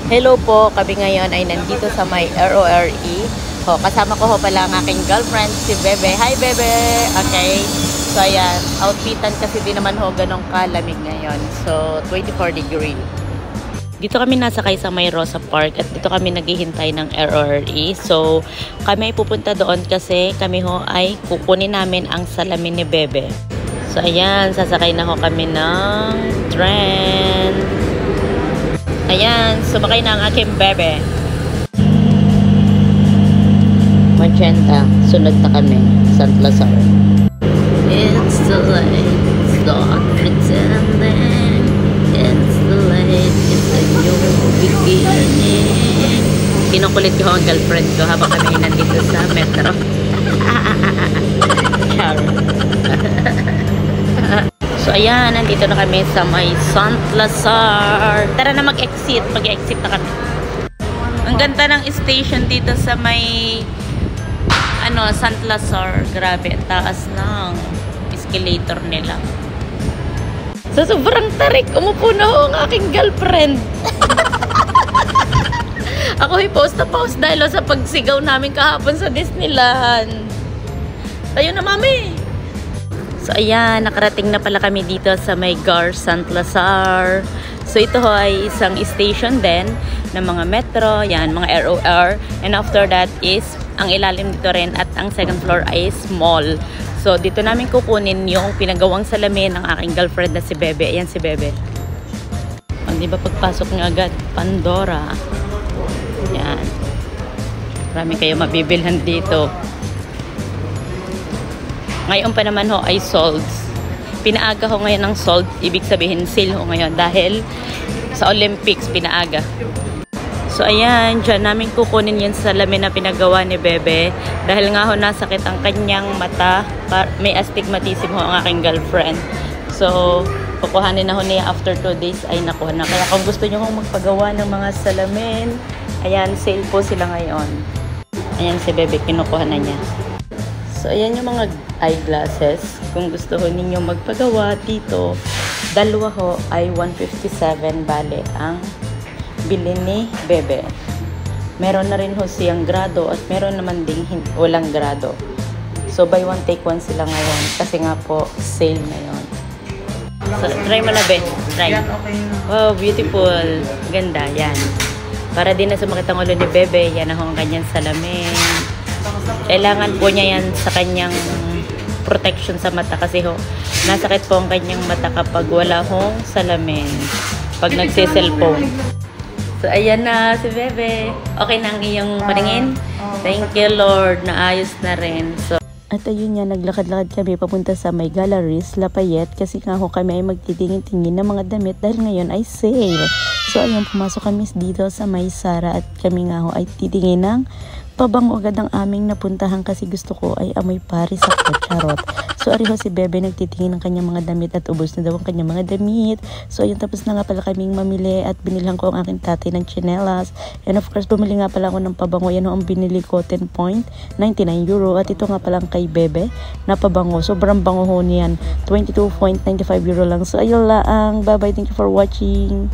Hello po, kami ngayon ay nandito sa may RORE. Kasama ko ho pala ang aking girlfriend, si Bebe. Hi Bebe! Okay, so ayan, outfitan kasi di naman ho ganong kalamig ngayon. So, 24 degree. Dito kami nasakay sa may Rosa Park at dito kami naghihintay ng RORE. So, kami ay pupunta doon kasi kami ho ay kukunin namin ang salamin ni Bebe. So, ayan, sasakay na ho kami ng train. Ayan, sumakay na ang aking Bebe. Magenta, sunod na kami, St. Lazar. It's too late, start pretending. It's too late, it's a new beginning. Kinukulit ko ang girlfriend ko habang kami nandito sa metro. Char. So ayan, nandito na kami sa may St. Lazar. Tara na mag-exit. Mag-exit na kami. Ang ganda ng station dito sa may St. Lazar. Grabe, taas ng escalator nila. So sobrang tarik. Umupo na ho ang aking girlfriend. Ako ay post na post dahil sa pagsigaw namin kahapon sa Disneyland. Tayo na, mami! So ayan, nakarating na pala kami dito sa may GAR St. Lazar. So ito ho ay isang station din ng mga metro, yan, mga ROR. And after that is, ang ilalim dito rin at ang second floor ay mall. So dito namin kukunin yung pinagawang salamin ng aking girlfriend na si Bebe. Ayan si Bebe. Di ba pagpasok niya agad, Pandora. Yan. Marami kayo mabibilhan dito. Ngayon pa naman ho ay sold. Pinaaga ho ngayon ng sold. Ibig sabihin sale ho ngayon dahil sa Olympics pinaaga. So ayan, dyan namin kukunin yung salamin na pinagawa ni Bebe. Dahil nga ho nasakit ang kanyang mata. May astigmatism ho ang aking girlfriend. So kukuhanin na ho niya after 2 days ay nakuha na. Kaya kung gusto nyo hong magpagawa ng mga salamin, ayan, sale po sila ngayon. Ayan si Bebe, kinukuha na niya. So, ayan yung mga eyeglasses. Kung gusto ho ninyo magpagawa dito, dalawa ho ay 157 bale ang bili ni Bebe. Meron na rin ho siyang grado at meron naman ding walang grado. So, buy one take one sila ngayon kasi nga po sale na yun. So, try mo na, Be. Try. Wow, beautiful. Ganda, yan. Para din na sumakit ang ulo ni Bebe, yan ho ang kanyang salamin. Kailangan po niya yan sa kanyang protection sa mata kasi ho, nasakit po ang kanyang mata kapag wala hong salamin pag nagsiselfone. So ayan na si Bebe. Okay na ang iyong paningin? Thank you Lord, naayos na rin. So at ayun nga, naglakad-lakad kami papunta sa may Galleries Lafayette kasi nga ho kami ay magtitingin-tingin ng mga damit dahil ngayon ay sale. So ayun, pumasok kami dito sa may Zara at kami nga ho ay titingin ng pabango agad ang aming napuntahan kasi gusto ko ay amoy Paris ako, charot. So ariho si Bebe nagtitingin ng kanyang mga damit at ubos na daw ang kanyang mga damit. So ayun, tapos na nga pala kaming mamili at binilhan ko ang aking tatay ng chinelas. And of course, bumili nga pala ako ng pabango. Yan ho ang binili ko, 10 point, 99 euro. At ito nga pala kay Bebe na pabango. Sobrang bango ho niyan, 22.95 euro lang. So ayun lang, bye bye, thank you for watching.